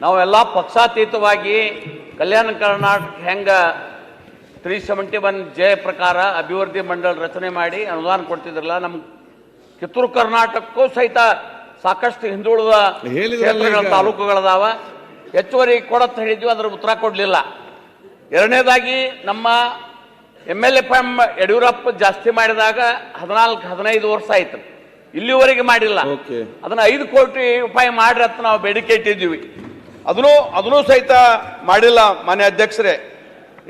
ನಾವೆಲ್ಲ ಪಕ್ಷಾತೀತವಾಗಿ ಕಲ್ಯಾಣ ಕರ್ನಾಟಕ ಹೆಂಗ 371 ಜೆ ಪ್ರಕಾರ ಅಭಿವೃದ್ಧಿ ಮಂಡಳ ರಚನೆ ಮಾಡಿ ಅನುದಾನ ಕೊಡ್ತಿದ್ರಲ್ಲ, ನಮ್ಮ ಕಿತ್ತೂರು ಕರ್ನಾಟಕಕ್ಕೂ ಸಹಿತ ಸಾಕಷ್ಟು ಹಿಂದುಳಿದ ಕ್ಷೇತ್ರಗಳ ತಾಲೂಕುಗಳದಾವ. ಹೆಚ್ಚುವರಿ ಕೊಡತ್ ಹೇಳಿದ್ವಿ, ಅದರ ಉತ್ತರ ಕೊಡಲಿಲ್ಲ. ಎರಡನೇದಾಗಿ ನಮ್ಮ MLFM ಯಡಿಯೂರಪ್ಪ ಜಾಸ್ತಿ ಮಾಡಿದಾಗ 14-15 ವರ್ಷ ಆಯ್ತು, ಇಲ್ಲಿವರೆಗೆ ಮಾಡಿಲ್ಲ. ಅದನ್ನ 5 ಕೋಟಿ ರೂಪಾಯಿ ಮಾಡ್ರಿ ಅಂತ ನಾವು ಬೇಡಿಕೆ ಇಟ್ಟಿದ್ದೀವಿ, ಅದನ್ನೂ ಸಹಿತ ಮಾಡಿಲ್ಲ. ಮಾನ್ಯ ಅಧ್ಯಕ್ಷರೇ,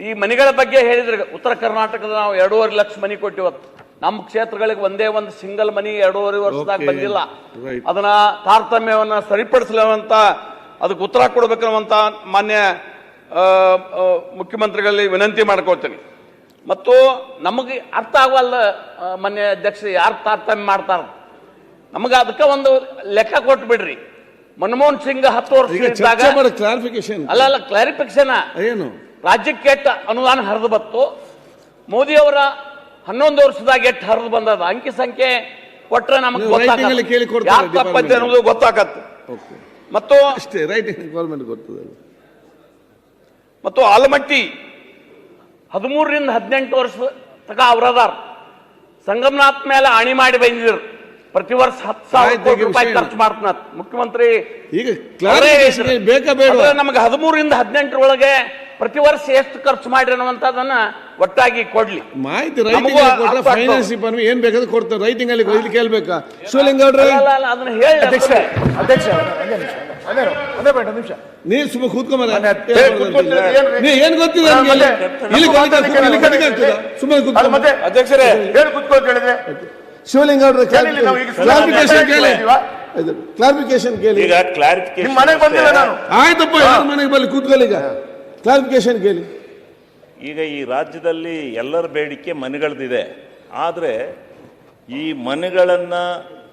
ಈ ಮನೆಗಳ ಬಗ್ಗೆ ಹೇಳಿದ್ರೆ ಉತ್ತರ ಕರ್ನಾಟಕದ ನಾವು 2.5 ಲಕ್ಷ ಮನೆ ಕೊಟ್ಟಿವತ್ತು. ನಮ್ಮ ಕ್ಷೇತ್ರಗಳಿಗೆ ಒಂದೇ ಒಂದು ಸಿಂಗಲ್ ಮನಿ 2.5 ವರ್ಷದಾಗ ಬಂದಿಲ್ಲ. ಅದನ್ನ ತಾರತಮ್ಯವನ್ನ ಸರಿಪಡಿಸಲಂತ ಅದಕ್ಕೆ ಉತ್ತರ ಕೊಡಬೇಕನ್ನುವಂತ ಮಾನ್ಯ ಮುಖ್ಯಮಂತ್ರಿಗಳಲ್ಲಿ ವಿನಂತಿ ಮಾಡ್ಕೊಳ್ತೀನಿ. ಮತ್ತು ನಮಗೆ ಅರ್ಥ ಆಗವಲ್ಲ ಮಾನ್ಯ ಅಧ್ಯಕ್ಷ, ಯಾರು ತಾರತಮ್ಯ ಮಾಡ್ತಾರ ನಮಗೆ ಅದಕ್ಕೆ ಒಂದು ಲೆಕ್ಕ ಕೊಟ್ಟು ಬಿಡ್ರಿ. ಮನಮೋಹನ್ ಸಿಂಗ್ 10 ವರ್ಷ ಇದ್ದಾಗ ಅಲ್ಲ ಕ್ಲಾರಿಫಿಕೇಶನ್ ಏನು ರಾಜ್ಯಕ್ಕೆ ಎಷ್ಟು ಅನುದಾನ ಹರಿದು ಬತ್ತು, ಮೋದಿ ಅವರ 11 ವರ್ಷದಾಗ ಎಷ್ಟು ಹರಿದು ಬಂದದ ಅಂಕಿ ಸಂಖ್ಯೆ ಕೊಟ್ರೆ ನಮಗೆ ತಪ್ಪತ್ತೆ ಅನ್ನೋದು ಗೊತ್ತಾಗತ್ತೆ. ಮತ್ತು ಆಲಮಟ್ಟಿ 13ರಿಂದ 18 ವರ್ಷ ತಕ ಅವರದಾರ ಸಂಗಮನಾಥ್ ಮೇಲೆ ಆಣಿ ಮಾಡಿ ಬಂದಿದ್ರು. ಪ್ರತಿ ವರ್ಷ 10,000 ಕೋಟಿ ರೂಪಾಯಿ ಖರ್ಚು ಮಾಡ್ತಾನ ಮುಖ್ಯಮಂತ್ರಿ. ಈಗ ನಮಗೆ 13ರಿಂದ 18 ಒಳಗೆ ಪ್ರತಿ ವರ್ಷ ಎಷ್ಟು ಖರ್ಚು ಮಾಡಿ ಅನ್ನುವಂಥದ್ದನ್ನ ಒಟ್ಟಾಗಿ ಕೊಡ್ಲಿ ಮಾಹಿತಿ. ಏನ್ ಬೇಕಾದ್ರೂ ಕೊಡ್ತಾರೆ, ರೈಟಿಂಗ್ ಅಲ್ಲಿ ಕೇಳ್ಬೇಕಾ? ಶಿವಲಿಂಗ ಅದನ್ನ ಹೇಳಿ ಅಧ್ಯಕ್ಷ ನೀನ್ ಸುಮ್ಮ ಕೂತ್ಕೊಂಬ, ಏನ್ ಗೊತ್ತಿಲ್ಲ ಸುಮ್ಮನೆ ಕೂತ್ಕೊಂಡ. ಅಧ್ಯಕ್ಷರೇ ಹೇಳಿ ಕೂತ್ಕೊಂಡು ಹೇಳಿದ್ರೆ ಶಿವಲಿಂಗ ಅವ್ರ ಕ್ಲಾರಿಫಿಕೇಶನ್ ಕೇಳಿ. ಈಗ ಕ್ಲಾರಿಫಿಕೇಶನ್ ಮನೆಗೆ ಬಂದಿಲ್ಲ ನಾನು. ಆಯ್ತಪ್ಪ, ಯಾರ ಮನೆಗೆ ಬಲ್ಲಿ ಕೂತ್ಕೊಳ್ಳಿ. ಈಗ ಕ್ಲಾರಿಫಿಕೇಶನ್ ಕೇಳಿ. ಈಗ ಈ ರಾಜ್ಯದಲ್ಲಿ ಎಲ್ಲರ ಬೇಡಿಕೆ ಮನೆಗಳದಿದೆ, ಆದರೆ ಈ ಮನೆಗಳನ್ನು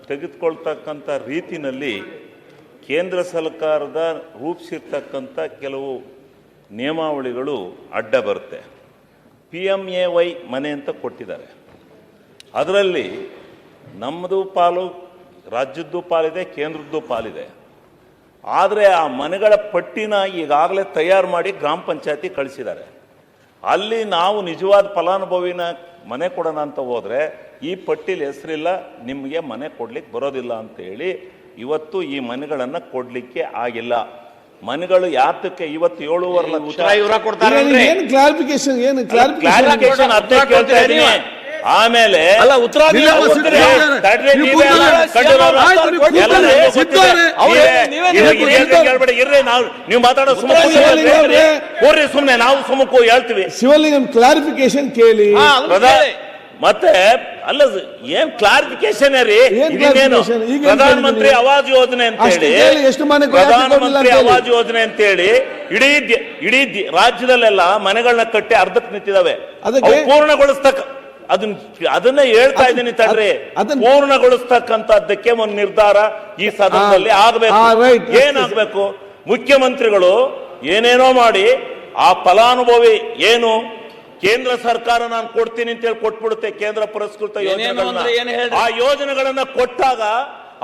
ತೆಗೆದುಕೊಳ್ತಕ್ಕಂಥ ರೀತಿನಲ್ಲಿ ಕೇಂದ್ರ ಸರ್ಕಾರದ ರೂಪಿಸಿರ್ತಕ್ಕಂಥ ಕೆಲವು ನಿಯಮಾವಳಿಗಳು ಅಡ್ಡ ಬರುತ್ತೆ. PMAY ಮನೆ ಅಂತ ಕೊಟ್ಟಿದ್ದಾರೆ, ಅದರಲ್ಲಿ ನಮ್ಮದು ಪಾಲು, ರಾಜ್ಯದ್ದು ಪಾಲಿದೆ, ಕೇಂದ್ರದ್ದು ಪಾಲಿದೆ. ಆದರೆ ಆ ಮನೆಗಳ ಪಟ್ಟಿನ ಈಗಾಗಲೇ ತಯಾರು ಮಾಡಿ ಗ್ರಾಮ ಪಂಚಾಯತಿ ಕಳಿಸಿದ್ದಾರೆ. ಅಲ್ಲಿ ನಾವು ನಿಜವಾದ ಫಲಾನುಭವಿನ ಮನೆ ಕೊಡೋಣ ಅಂತ ಹೋದರೆ ಈ ಪಟ್ಟಿಲಿ ಹೆಸರಿಲ್ಲ, ನಿಮಗೆ ಮನೆ ಕೊಡ್ಲಿಕ್ಕೆ ಬರೋದಿಲ್ಲ ಅಂತೇಳಿ ಇವತ್ತು ಈ ಮನೆಗಳನ್ನು ಕೊಡಲಿಕ್ಕೆ ಆಗಿಲ್ಲ. ಮನೆಗಳು ಯಾತಕ್ಕೆ ಇವತ್ತು 7.5 ಲಕ್ಷ ಕ್ಲಾರಿಫಿಕೇಶನ್ ಆಮೇಲೆ ನೀವು ಮಾತಾಡೋ ಸುಮ್ಮನೆ ನಾವು ಸುಮ್ಮಕ್ಕೂ ಹೇಳ್ತೀವಿ. ಶಿವಲಿಂಗಂ ಕ್ಲಾರಿಫಿಕೇಶನ್ ಕೇಳಿ. ಮತ್ತೆ ಅಲ್ಲ, ಏನ್ ಕ್ಲಾರಿಫಿಕೇಶನ್ ರೀ? ಪ್ರಧಾನಮಂತ್ರಿ ಆವಾಸ್ ಯೋಜನೆ ಅಂತ ಹೇಳಿ, ಪ್ರಧಾನಮಂತ್ರಿ ಆವಾಸ್ ಯೋಜನೆ ಅಂತ ಹೇಳಿ ಇಡೀ ರಾಜ್ಯದಲ್ಲೆಲ್ಲ ಮನೆಗಳನ್ನ ಕಟ್ಟಿ ಅರ್ಧಕ್ಕೆ ನಿಂತಿದ್ದಾವೆ. ಅದನ್ನ ಹೇಳ್ತಾ ಇದ್ದೀನಿ ತಡ್ರಿ. ಪೂರ್ಣಗೊಳಿಸ್ತಕ್ಕಂಥದ್ದಕ್ಕೆ ಒಂದು ನಿರ್ಧಾರ ಈ ಸದನದಲ್ಲಿ ಆಗಬೇಕು. ಏನಾಗಬೇಕು? ಮುಖ್ಯಮಂತ್ರಿಗಳು ಏನೇನೋ ಮಾಡಿ ಆ ಫಲಾನುಭವಿ ಏನು ಕೇಂದ್ರ ಸರ್ಕಾರ ನಾನು ಕೊಡ್ತೀನಿ ಅಂತ ಹೇಳಿ ಕೊಟ್ಬಿಡುತ್ತೆ ಕೇಂದ್ರ ಪುರಸ್ಕೃತ ಯೋಜನೆಗಳನ್ನ. ಆ ಯೋಜನೆಗಳನ್ನ ಕೊಟ್ಟಾಗ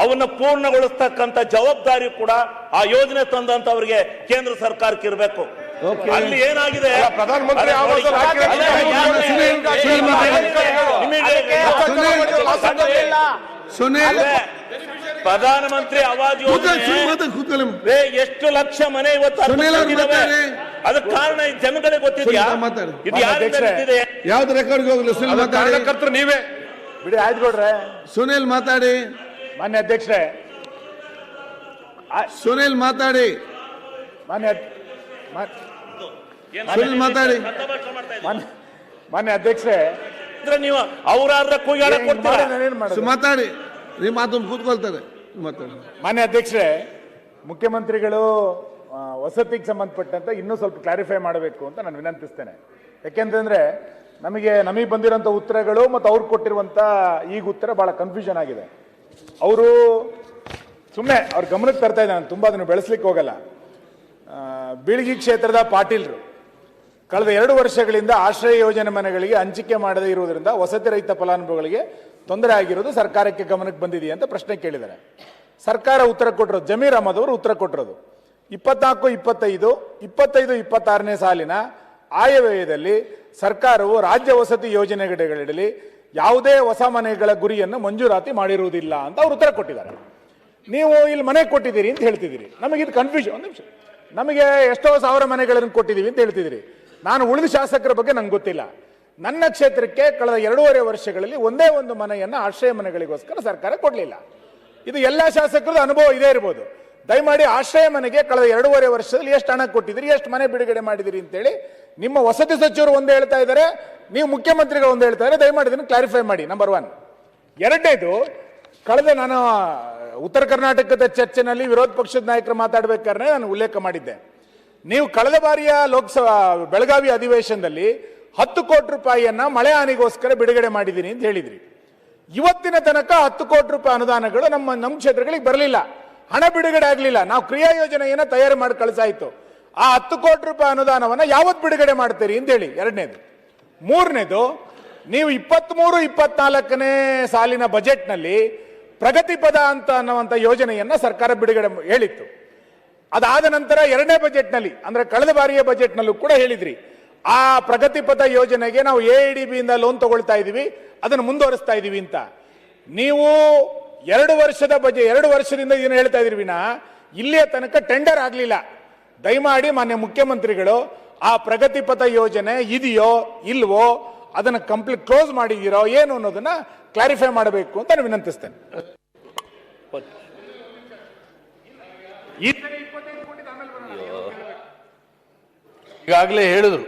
ಅವನ್ನ ಪೂರ್ಣಗೊಳಿಸ್ತಕ್ಕಂಥ ಜವಾಬ್ದಾರಿ ಕೂಡ ಆ ಯೋಜನೆ ತಂದಂತವರಿಗೆ ಕೇಂದ್ರ ಸರ್ಕಾರಕ್ಕೆ ಇರಬೇಕು. ಅಲ್ಲಿ ಏನಾಗಿದೆ? ಪ್ರಧಾನಮಂತ್ರಿ ಪ್ರಧಾನಮಂತ್ರಿ ಆವಾಸ್ ಯೋಜನೆ ಎಷ್ಟು ಲಕ್ಷ ಮನೆ ಇವತ್ತು ಅದಕ್ಕೆ ಕಾರಣ ಜನಗಳಿಗೆ ಗೊತ್ತಿದೆಯಾ? ಇದು ಯಾವ್ದು ರೆಕಾರ್ಡ್ಗೆ ಹೋಗಲಿ? ಕಾರ್ಯಕರ್ತರು ನೀವೇ ಬಿಡಿ. ಆಯ್ತು ಕೊಡ್ರೆ. ಸುನಿಲ್ ಮಾತಾಡಿ. ಮಾನ್ಯ ಅಧ್ಯಕ್ಷರೇ, ಸುನಿಲ್ ಮಾತಾಡಿ. ಸುನಿಲ್ ಮಾತಾಡಿ. ಮಾನ್ಯ ಅಧ್ಯಕ್ಷರೇ, ನೀವು ಅವರಾದ್ರೆ ಮಾತಾಡಿ. ನೀವು ಮಾತು ಕೂತ್ಕೊಳ್ತಾರೆ. ಮಾನ್ಯ ಅಧ್ಯಕ್ಷರೇ, ಮುಖ್ಯಮಂತ್ರಿಗಳು ವಸತಿಗೆ ಸಂಬಂಧಪಟ್ಟಂತೆ ಇನ್ನೂ ಸ್ವಲ್ಪ ಕ್ಲಾರಿಫೈ ಮಾಡಬೇಕು ಅಂತ ನಾನು ವಿನಂತಿಸ್ತೇನೆ. ಯಾಕೆಂತಂದ್ರೆ ನಮಗೆ ಬಂದಿರೋಂಥ ಉತ್ತರಗಳು ಮತ್ತು ಅವ್ರು ಕೊಟ್ಟಿರುವಂಥ ಈಗ ಉತ್ತರ ಬಹಳ ಕನ್ಫ್ಯೂಷನ್ ಆಗಿದೆ. ಅವರು ಸುಮ್ಮನೆ ಅವ್ರ ಗಮನಕ್ಕೆ ತರ್ತಾ ಇದ್ದಾರೆ, ನಾನು ತುಂಬ ಅದನ್ನು ಬೆಳೆಸ್ಲಿಕ್ಕೆ ಹೋಗಲ್ಲ. ಬೀಳಗಿ ಕ್ಷೇತ್ರದ ಪಾಟೀಲ್ರು ಕಳೆದ 2 ವರ್ಷಗಳಿಂದ ಆಶ್ರಯ ಯೋಜನೆ ಮನೆಗಳಿಗೆ ಹಂಚಿಕೆ ಮಾಡದೇ ಇರುವುದರಿಂದ ವಸತಿ ರಹಿತ ಫಲಾನುಭವಿಗಳಿಗೆ ತೊಂದರೆ ಆಗಿರೋದು ಸರ್ಕಾರಕ್ಕೆ ಗಮನಕ್ಕೆ ಬಂದಿದೆಯಾ ಅಂತ ಪ್ರಶ್ನೆ ಕೇಳಿದ್ದಾರೆ. ಸರ್ಕಾರ ಉತ್ತರ ಕೊಟ್ಟಿರೋದು, ಜಮೀರ್ ಅಹಮದ್ ಅವರು ಉತ್ತರ ಕೊಟ್ಟಿರೋದು, 24-25 ಸಾಲಿನ ಆಯವ್ಯಯದಲ್ಲಿ ಸರ್ಕಾರವು ರಾಜ್ಯ ವಸತಿ ಯೋಜನೆಗಳಡಿ ಯಾವುದೇ ಹೊಸ ಮನೆಗಳ ಗುರಿಯನ್ನು ಮಂಜೂರಾತಿ ಮಾಡಿರುವುದಿಲ್ಲ ಅಂತ ಅವರು ಉತ್ತರ ಕೊಟ್ಟಿದ್ದಾರೆ. ನೀವು ಇಲ್ಲಿ ಮನೆ ಕೊಟ್ಟಿದ್ದೀರಿ ಅಂತ ಹೇಳ್ತಿದ್ದೀರಿ, ನಮಗೆ ಇದು ಕನ್ಫ್ಯೂಷನ್. ಒಂದು ನಿಮಿಷ, ನಮಗೆ ಎಷ್ಟೋ ಸಾವಿರ ಮನೆಗಳನ್ನು ಕೊಟ್ಟಿದ್ದೀವಿ ಅಂತ ಹೇಳ್ತಿದ್ದೀರಿ. ನಾನು ಉಳಿದ ಶಾಸಕರ ಬಗ್ಗೆ ನಂಗೆ ಗೊತ್ತಿಲ್ಲ. ನನ್ನ ಕ್ಷೇತ್ರಕ್ಕೆ ಕಳೆದ 2.5 ವರ್ಷಗಳಲ್ಲಿ ಒಂದೇ ಒಂದು ಮನೆಯನ್ನು ಆಶ್ರಯ ಮನೆಗಳಿಗೋಸ್ಕರ ಸರ್ಕಾರ ಕೊಡಲಿಲ್ಲ. ಇದು ಎಲ್ಲ ಶಾಸಕರದ ಅನುಭವ ಇದೇ ಇರ್ಬೋದು. ದಯಮಾಡಿ ಆಶ್ರಯ ಮನೆಗೆ ಕಳೆದ 2.5 ವರ್ಷದಲ್ಲಿ ಎಷ್ಟು ಹಣ ಕೊಟ್ಟಿದ್ದೀರಿ, ಎಷ್ಟು ಮನೆ ಬಿಡುಗಡೆ ಮಾಡಿದಿರಿ ಅಂತೇಳಿ ನಿಮ್ಮ ವಸತಿ ಸಚಿವರು ಒಂದು ಹೇಳ್ತಾ ಇದ್ದಾರೆ, ನೀವು ಮುಖ್ಯಮಂತ್ರಿಗಳು ಒಂದು ಹೇಳ್ತಾ ಇದ್ದಾರೆ. ದಯಮಾಡಿ ಇದನ್ನು ಕ್ಲಾರಿಫೈ ಮಾಡಿ. ನಂಬರ್ 1. ಎರಡನೇದು, ಕಳೆದ ನಾನು ಉತ್ತರ ಕರ್ನಾಟಕದ ಚರ್ಚೆನಲ್ಲಿ ವಿರೋಧ ಪಕ್ಷದ ನಾಯಕರು ಮಾತಾಡಬೇಕಾದ್ರೆ ನಾನು ಉಲ್ಲೇಖ ಮಾಡಿದ್ದೆ. ನೀವು ಕಳೆದ ಬಾರಿಯ ಲೋಕಸಭಾ ಬೆಳಗಾವಿ ಅಧಿವೇಶನದಲ್ಲಿ 10 ಕೋಟಿ ರೂಪಾಯಿಯನ್ನ ಮಳೆ ಹಾನಿಗೋಸ್ಕರ ಬಿಡುಗಡೆ ಮಾಡಿದ್ದೀನಿ ಅಂತ ಹೇಳಿದ್ರಿ. ಇವತ್ತಿನ ತನಕ 10 ಕೋಟಿ ರೂಪಾಯಿ ಅನುದಾನಗಳು ನಮ್ಮ ಕ್ಷೇತ್ರಗಳಿಗೆ ಬರಲಿಲ್ಲ, ಹಣ ಬಿಡುಗಡೆ ಆಗಲಿಲ್ಲ. ನಾವು ಕ್ರಿಯಾ ಯೋಜನೆಯನ್ನ ತಯಾರು ಮಾಡಿ ಕಳಿಸಾಯಿತು. ಆ 10 ಕೋಟಿ ರೂಪಾಯಿ ಅನುದಾನವನ್ನ ಯಾವತ್ತು ಬಿಡುಗಡೆ ಮಾಡ್ತೀರಿ ಅಂತ ಹೇಳಿ. ಎರಡನೇದು. ಮೂರನೇದು, ನೀವು 23-24ನೇ ಸಾಲಿನ ಬಜೆಟ್ನಲ್ಲಿ ಪ್ರಗತಿ ಪದ ಅನ್ನುವಂಥ ಯೋಜನೆಯನ್ನ ಸರ್ಕಾರ ಬಿಡುಗಡೆ ಹೇಳಿತ್ತು. ಅದಾದ ನಂತರ 2ನೇ ಬಜೆಟ್ನಲ್ಲಿ, ಅಂದ್ರೆ ಕಳೆದ ಬಾರಿಯ ಬಜೆಟ್ನಲ್ಲೂ ಕೂಡ ಹೇಳಿದ್ರಿ, ಆ ಪ್ರಗತಿ ಪಥ ಯೋಜನೆಗೆ ನಾವು AIDB ಇಂದ ಲೋನ್ ತಗೊಳ್ತಾ ಇದೀವಿ, ಅದನ್ನು ಮುಂದುವರಿಸ್ತಾ ಇದೀವಿ ಅಂತ. ನೀವು 2 ವರ್ಷದಿಂದ ಏನು ಹೇಳ್ತಾ ಇದ್ರಿ ವಿನಾ ಇಲ್ಲಿಯ ತನಕ ಟೆಂಡರ್ ಆಗಲಿಲ್ಲ. ದಯಮಾಡಿ ಮಾನ್ಯ ಮುಖ್ಯಮಂತ್ರಿಗಳು ಆ ಪ್ರಗತಿ ಪಥ ಯೋಜನೆ ಇದೆಯೋ ಇಲ್ವೋ, ಅದನ್ನು ಕಂಪ್ಲೀಟ್ ಕ್ಲೋಸ್ ಮಾಡಿದಿರೋ ಏನು ಅನ್ನೋದನ್ನ ಕ್ಲಾರಿಫೈ ಮಾಡಬೇಕು ಅಂತ ನಾನು ವಿನಂತಿಸ್ತೇನೆ. ಈಗಾಗಲೇ ಹೇಳಿದ್ರು,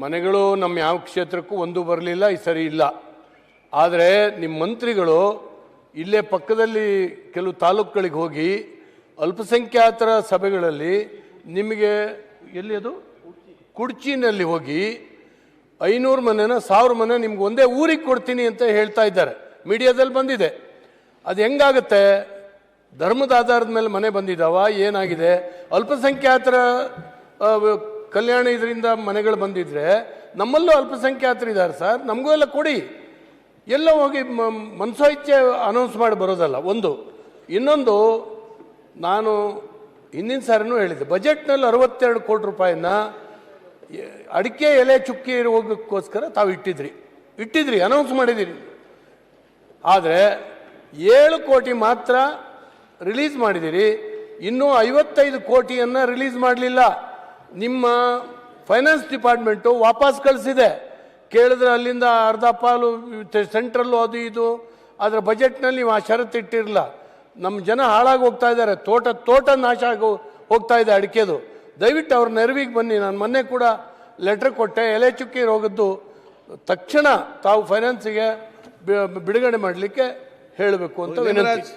ಮನೆಗಳು ನಮ್ಮ ಯಾವ ಕ್ಷೇತ್ರಕ್ಕೂ ಒಂದು ಬರಲಿಲ್ಲ, ಈ ಸರಿ ಇಲ್ಲ. ಆದರೆ ನಿಮ್ಮ ಮಂತ್ರಿಗಳು ಇಲ್ಲೇ ಪಕ್ಕದಲ್ಲಿ ಕೆಲವು ತಾಲೂಕುಗಳಿಗೆ ಹೋಗಿ ಅಲ್ಪಸಂಖ್ಯಾತರ ಸಭೆಗಳಲ್ಲಿ ನಿಮಗೆ ಎಲ್ಲಿ ಅದು ಕುಡ್ಚಿನಲ್ಲಿ ಹೋಗಿ 500 ಮನೆನ 1000 ಮನೆ ನಿಮ್ಗೆ ಒಂದೇ ಊರಿಗೆ ಕೊಡ್ತೀನಿ ಅಂತ ಹೇಳ್ತಾ ಇದ್ದಾರೆ. ಮೀಡಿಯಾದಲ್ಲಿ ಬಂದಿದೆ. ಅದು ಹೆಂಗಾಗುತ್ತೆ? ಧರ್ಮದ ಆಧಾರದ ಮೇಲೆ ಮನೆ ಬಂದಿದ್ದಾವ, ಏನಾಗಿದೆ? ಅಲ್ಪಸಂಖ್ಯಾತರ ಕಲ್ಯಾಣ ಇದರಿಂದ ಮನೆಗಳು ಬಂದಿದ್ರೆ ನಮ್ಮಲ್ಲೂ ಅಲ್ಪಸಂಖ್ಯಾತರು ಇದ್ದಾರೆ ಸರ್, ನಮಗೂ ಎಲ್ಲ ಕೊಡಿ. ಎಲ್ಲ ಹೋಗಿ ಮನಸೋಇಚ್ಛೆ ಅನೌನ್ಸ್ ಮಾಡಿ ಬರೋದಲ್ಲ ಒಂದು. ಇನ್ನೊಂದು, ನಾನು ಹಿಂದಿನ ಸಾರಿನೂ ಹೇಳಿದ್ದೆ, ಬಜೆಟ್ನಲ್ಲಿ 62 ಕೋಟಿ ರೂಪಾಯಿನ ಅಡಿಕೆ ಎಲೆ ಚುಕ್ಕಿ ಹೋಗೋಕ್ಕೋಸ್ಕರ ತಾವು ಇಟ್ಟಿದ್ರಿ ಅನೌನ್ಸ್ ಮಾಡಿದ್ದೀರಿ. ಆದರೆ 7 ಕೋಟಿ ಮಾತ್ರ ರಿಲೀಸ್ ಮಾಡಿದ್ದೀರಿ, ಇನ್ನೂ 55 ಕೋಟಿಯನ್ನು ರಿಲೀಸ್ ಮಾಡಲಿಲ್ಲ. ನಿಮ್ಮ ಫೈನಾನ್ಸ್ ಡಿಪಾರ್ಟ್ಮೆಂಟು ವಾಪಸ್ ಕಳಿಸಿದೆ. ಕೇಳಿದ್ರೆ ಅಲ್ಲಿಂದ ಅರ್ಧ ಪಾಲು ಸೆಂಟ್ರಲ್ಲು ಅದು ಇದು, ಅದರ ಬಜೆಟ್ನಲ್ಲಿ ನೀವು ಆ ಷರತ್ತು ಇಟ್ಟಿರಲಿಲ್ಲ. ನಮ್ಮ ಜನ ಹಾಳಾಗಿ ಹೋಗ್ತಾ ಇದ್ದಾರೆ, ತೋಟ ನಾಶ ಆಗಿ ಹೋಗ್ತಾ ಇದೆ ಅಡಿಕೆದು. ದಯವಿಟ್ಟು ಅವ್ರ ನೆರವಿಗೆ ಬನ್ನಿ. ನಾನು ಮೊನ್ನೆ ಕೂಡ ಲೆಟರ್ ಕೊಟ್ಟೆ, ಎಲೆ ಚುಕ್ಕಿ ರೋಗದ್ದು ತಕ್ಷಣ ತಾವು ಫೈನಾನ್ಸಿಗೆ ಬಿಡುಗಡೆ ಮಾಡಲಿಕ್ಕೆ ಹೇಳಬೇಕು ಅಂತ ವಿನಂತಿ.